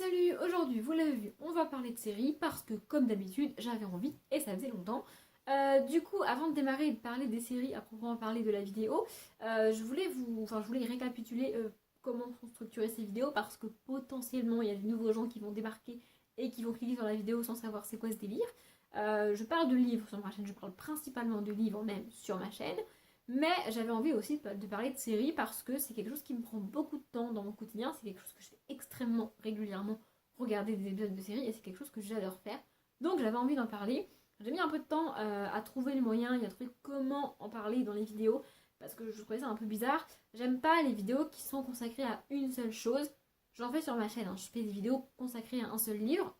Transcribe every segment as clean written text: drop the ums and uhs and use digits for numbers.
Salut, aujourd'hui vous l'avez vu, on va parler de séries parce que comme d'habitude j'avais envie et ça faisait longtemps. Du coup, avant de démarrer et de parler des séries à proprement parler de la vidéo, je voulais récapituler comment sont structurées ces vidéos parce que potentiellement il y a de nouveaux gens qui vont débarquer et qui vont cliquer sur la vidéo sans savoir c'est quoi ce délire. Je parle de livres sur ma chaîne, je parle principalement de livres même sur ma chaîne. Mais j'avais envie aussi de parler de séries parce que c'est quelque chose qui me prend beaucoup de temps dans mon quotidien. C'est quelque chose que je fais extrêmement régulièrement, regarder des épisodes de séries et c'est quelque chose que j'adore faire. Donc j'avais envie d'en parler. J'ai mis un peu de temps à trouver le moyen et à trouver comment en parler dans les vidéos parce que je trouvais ça un peu bizarre. J'aime pas les vidéos qui sont consacrées à une seule chose. J'en fais sur ma chaîne, hein. Je fais des vidéos consacrées à un seul livre.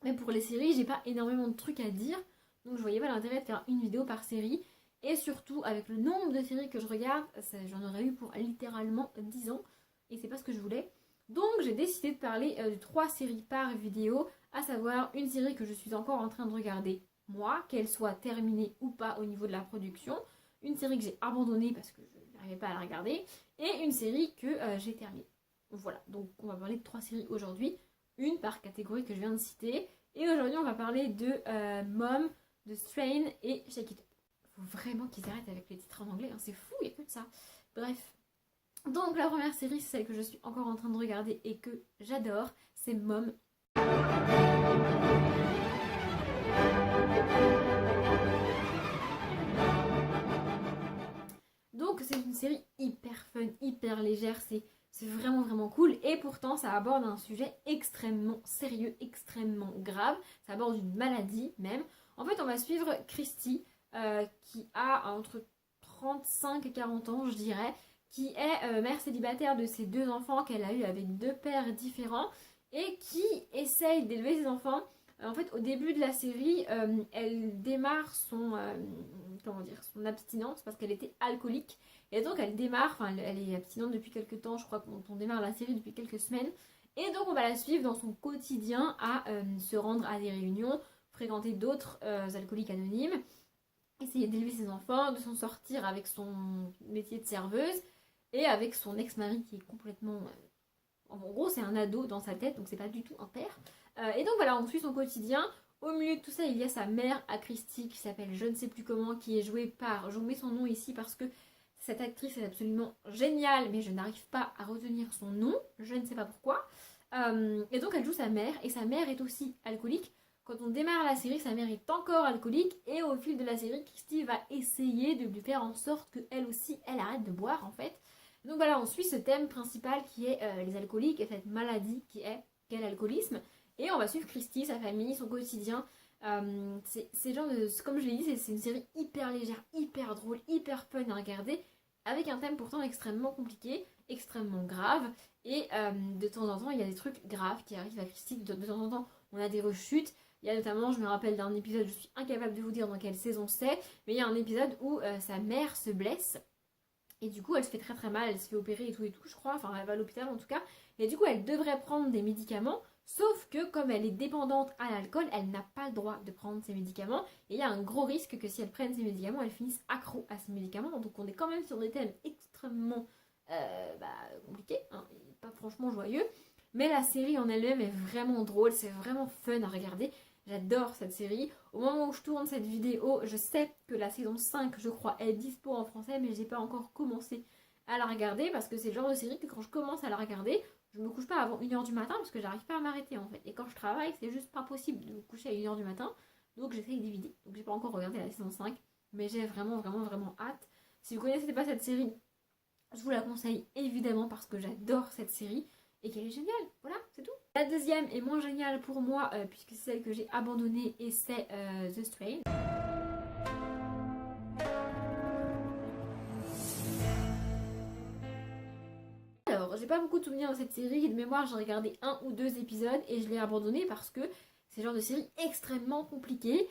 Mais pour les séries, j'ai pas énormément de trucs à dire. Donc je voyais pas l'intérêt de faire une vidéo par série. Et surtout, avec le nombre de séries que je regarde, j'en aurais eu pour littéralement 10 ans. Et c'est pas ce que je voulais. Donc j'ai décidé de parler de 3 séries par vidéo. À savoir une série que je suis encore en train de regarder moi, qu'elle soit terminée ou pas au niveau de la production. Une série que j'ai abandonnée parce que je n'arrivais pas à la regarder. Et une série que j'ai terminée. Voilà, donc on va parler de 3 séries aujourd'hui. Une par catégorie que je viens de citer. Et aujourd'hui on va parler de Mom, de Strain et Shake It Up. Faut vraiment qu'ils arrêtent avec les titres en anglais, hein. C'est fou, il n'y a que de ça. Bref. Donc la première série, c'est celle que je suis encore en train de regarder et que j'adore, c'est Mom. Donc c'est une série hyper fun, hyper légère, c'est vraiment vraiment cool et pourtant ça aborde un sujet extrêmement sérieux, extrêmement grave. Ça aborde une maladie même. En fait on va suivre Christy qui a entre 35 et 40 ans je dirais, qui est mère célibataire de ses 2 enfants qu'elle a eu avec 2 pères différents et qui essaye d'élever ses enfants. En fait, au début de la série, elle démarre son son abstinence parce qu'elle était alcoolique. Et donc, elle démarre, enfin, elle est abstinente depuis quelques temps, je crois qu'on démarre la série depuis quelques semaines. Et donc, on va la suivre dans son quotidien à se rendre à des réunions, fréquenter d'autres alcooliques anonymes, essayer d'élever ses enfants, de s'en sortir avec son métier de serveuse et avec son ex-mari qui est complètement... en gros, c'est un ado dans sa tête, donc c'est pas du tout un père. Et donc voilà, on suit son quotidien. Au milieu de tout ça, il y a sa mère à Christy qui s'appelle je ne sais plus comment, qui est jouée par... Je vous mets son nom ici parce que cette actrice est absolument géniale, mais je n'arrive pas à retenir son nom. Je ne sais pas pourquoi. Et donc elle joue sa mère, et sa mère est aussi alcoolique. Quand on démarre la série, sa mère est encore alcoolique, et au fil de la série, Christy va essayer de lui faire en sorte qu'elle aussi, elle arrête de boire en fait. Donc voilà, on suit ce thème principal qui est les alcooliques et cette maladie qui est qu'est l'alcoolisme. Et on va suivre Christy, sa famille, son quotidien. C'est genre de, comme je l'ai dit, c'est une série hyper légère, hyper drôle, hyper fun à regarder, avec un thème pourtant extrêmement compliqué, extrêmement grave. Et de temps en temps, il y a des trucs graves qui arrivent à Christy. De temps en temps, on a des rechutes. Il y a notamment, je me rappelle d'un épisode, je suis incapable de vous dire dans quelle saison c'est, mais il y a un épisode où sa mère se blesse. Et du coup, elle se fait très très mal, elle se fait opérer et tout, je crois. Enfin, elle va à l'hôpital en tout cas. Et du coup, elle devrait prendre des médicaments. Sauf que comme elle est dépendante à l'alcool, elle n'a pas le droit de prendre ses médicaments. Et il y a un gros risque que si elle prenne ses médicaments, elle finisse accro à ses médicaments. Donc on est quand même sur des thèmes extrêmement compliqués, hein, et pas franchement joyeux. Mais la série en elle-même est vraiment drôle, c'est vraiment fun à regarder. J'adore cette série. Au moment où je tourne cette vidéo, je sais que la saison 5, je crois, est dispo en français, mais j'ai pas encore commencé à la regarder parce que c'est le genre de série que quand je commence à la regarder, je me couche pas avant 1h du matin parce que j'arrive pas à m'arrêter en fait. Et quand je travaille, c'est juste pas possible de me coucher à 1h du matin. Donc j'essaye d'éviter. Donc j'ai pas encore regardé la saison 5, mais j'ai vraiment vraiment vraiment hâte. Si vous connaissez pas cette série, je vous la conseille évidemment parce que j'adore cette série et qu'elle est géniale. Voilà, c'est tout. La deuxième est moins géniale pour moi puisque c'est celle que j'ai abandonnée et c'est The Strain. Alors, j'ai pas beaucoup de souvenirs de cette série. De mémoire, j'ai regardé 1 ou 2 épisodes et je l'ai abandonnée parce que c'est le genre de série extrêmement compliquée,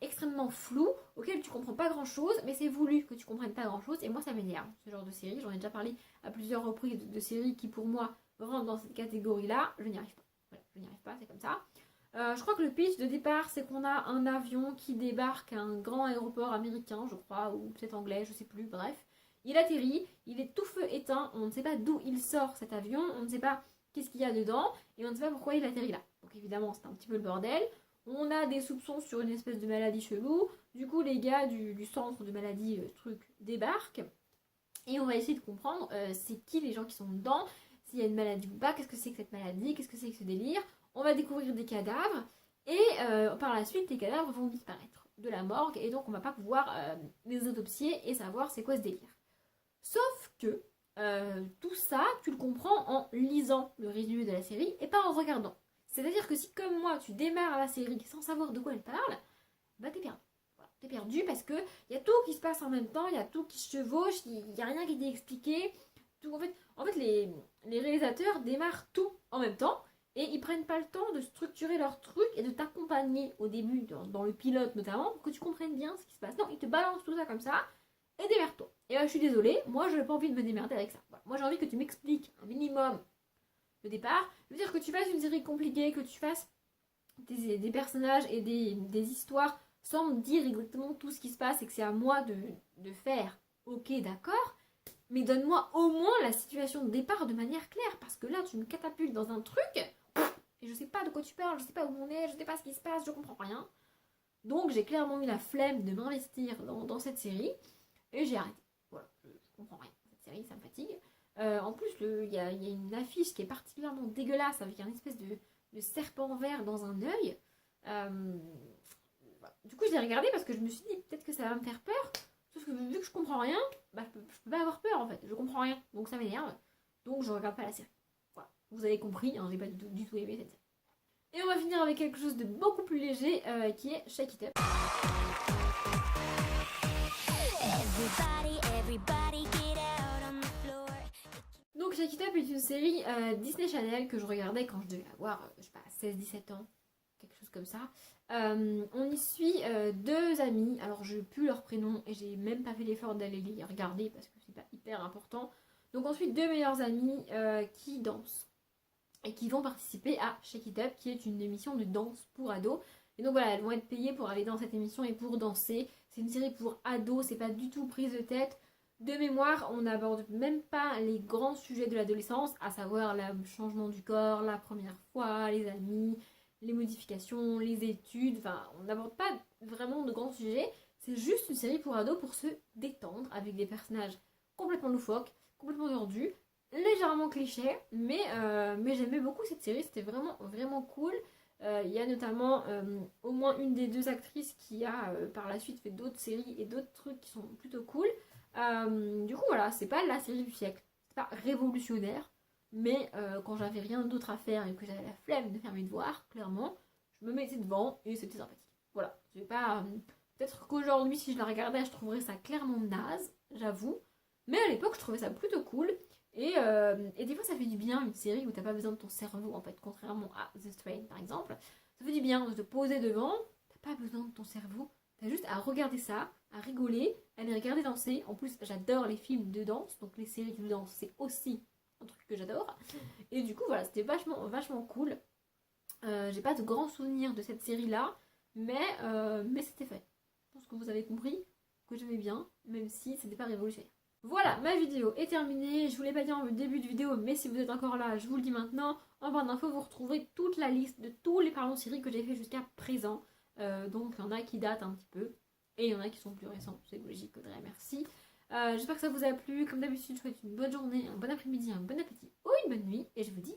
extrêmement floue, auquel tu comprends pas grand chose, mais c'est voulu que tu comprennes pas grand chose et moi ça m'énerve. Ce genre de série, j'en ai déjà parlé à plusieurs reprises de séries qui pour moi rentrent dans cette catégorie-là. Je n'y arrive pas. Voilà, je n'y arrive pas, c'est comme ça. Je crois que le pitch de départ, c'est qu'on a un avion qui débarque à un grand aéroport américain, je crois, ou peut-être anglais, je sais plus, bref. Il atterrit, il est tout feu éteint, on ne sait pas d'où il sort cet avion, on ne sait pas qu'est-ce qu'il y a dedans, et on ne sait pas pourquoi il atterrit là. Donc évidemment, c'est un petit peu le bordel. On a des soupçons sur une espèce de maladie chelou. Du coup, les gars du centre de maladie truc débarquent. Et on va essayer de comprendre c'est qui les gens qui sont dedans, s'il y a une maladie ou pas, qu'est-ce que c'est que cette maladie, qu'est-ce que c'est que ce délire. On va découvrir des cadavres. Et par la suite, les cadavres vont disparaître de la morgue. Et donc, on va pas pouvoir les autopsier et savoir c'est quoi ce délire. Sauf que tout ça, tu le comprends en lisant le résumé de la série et pas en regardant. C'est-à-dire que si, comme moi, tu démarres la série sans savoir de quoi elle parle, bah t'es perdu. Voilà, t'es perdu parce que y a tout qui se passe en même temps, il y a tout qui se chevauche, il n'y a rien qui t'est expliqué. Tout, en fait les réalisateurs démarrent tout en même temps et ils prennent pas le temps de structurer leur truc et de t'accompagner au début, dans le pilote notamment, pour que tu comprennes bien ce qui se passe. Non, ils te balancent tout ça comme ça et démerde-toi. Et je suis désolée, moi je n'ai pas envie de me démerder avec ça. Voilà. Moi j'ai envie que tu m'expliques un minimum le départ. Je veux dire que tu fasses une série compliquée, que tu fasses des personnages et des histoires sans me dire exactement tout ce qui se passe et que c'est à moi de faire. Ok, d'accord, mais donne-moi au moins la situation de départ de manière claire, parce que là tu me catapultes dans un truc et je sais pas de quoi tu parles, je sais pas où on est, je sais pas ce qui se passe, je comprends rien. Donc j'ai clairement eu la flemme de m'investir dans cette série et j'ai arrêté. Voilà, je comprends rien. Cette série, ça me fatigue. En plus, il y a une affiche qui est particulièrement dégueulasse avec un espèce de serpent vert dans un œil. Voilà. Du coup, je l'ai regardé parce que je me suis dit peut-être que ça va me faire peur. Sauf que vu que je comprends rien, bah, je peux pas avoir peur en fait. Je comprends rien. Donc ça m'énerve. Donc je regarde pas la série. Voilà. Vous avez compris, hein, j'ai pas du tout aimé cette série. Et on va finir avec quelque chose de beaucoup plus léger qui est Shake It Up. Donc Shake It Up est une série Disney Channel que je regardais quand je devais avoir, je sais pas, 16-17 ans, quelque chose comme ça. On y suit deux amis, alors je n'ai plus leur prénom et j'ai même pas fait l'effort d'aller les regarder parce que c'est pas hyper important. Donc on suit deux meilleurs amis qui dansent et qui vont participer à Shake It Up, qui est une émission de danse pour ados. Et donc voilà, elles vont être payées pour aller dans cette émission et pour danser. C'est une série pour ados, c'est pas du tout prise de tête. De mémoire, on n'aborde même pas les grands sujets de l'adolescence, à savoir le changement du corps, la première fois, les amis, les modifications, les études. Enfin, on n'aborde pas vraiment de grands sujets. C'est juste une série pour ados pour se détendre avec des personnages complètement loufoques, complètement tordus, légèrement clichés, mais j'aimais beaucoup cette série, c'était vraiment, vraiment cool. Il y a notamment au moins une des deux actrices qui a par la suite fait d'autres séries et d'autres trucs qui sont plutôt cool. Du coup voilà, c'est pas la série du siècle, c'est pas révolutionnaire, mais quand j'avais rien d'autre à faire et que j'avais la flemme de faire mes devoirs, clairement, je me mettais devant et c'était sympathique. Voilà, je vais pas... peut-être qu'aujourd'hui si je la regardais je trouverais ça clairement naze, j'avoue, mais à l'époque je trouvais ça plutôt cool. Et des fois ça fait du bien une série où t'as pas besoin de ton cerveau en fait, contrairement à The Strain par exemple. Ça fait du bien de te poser devant, t'as pas besoin de ton cerveau, t'as juste à regarder ça, à rigoler, à les regarder danser. En plus j'adore les films de danse, donc les séries de danse c'est aussi un truc que j'adore. Et du coup voilà, c'était vachement, vachement cool. J'ai pas de grands souvenirs de cette série là, mais c'était fun. Je pense que vous avez compris que j'aimais bien, même si c'était pas révolutionnaire. Voilà, ma vidéo est terminée. Je vous l'ai pas dit en début de vidéo, mais si vous êtes encore là, je vous le dis maintenant. En barre d'infos, vous retrouverez toute la liste de tous les parlons séries que j'ai fait jusqu'à présent. Donc, il y en a qui datent un petit peu, et il y en a qui sont plus récents. C'est logique, Audrey, merci. J'espère que ça vous a plu. Comme d'habitude, je vous souhaite une bonne journée, un bon après-midi, un bon appétit ou une bonne nuit. Et je vous dis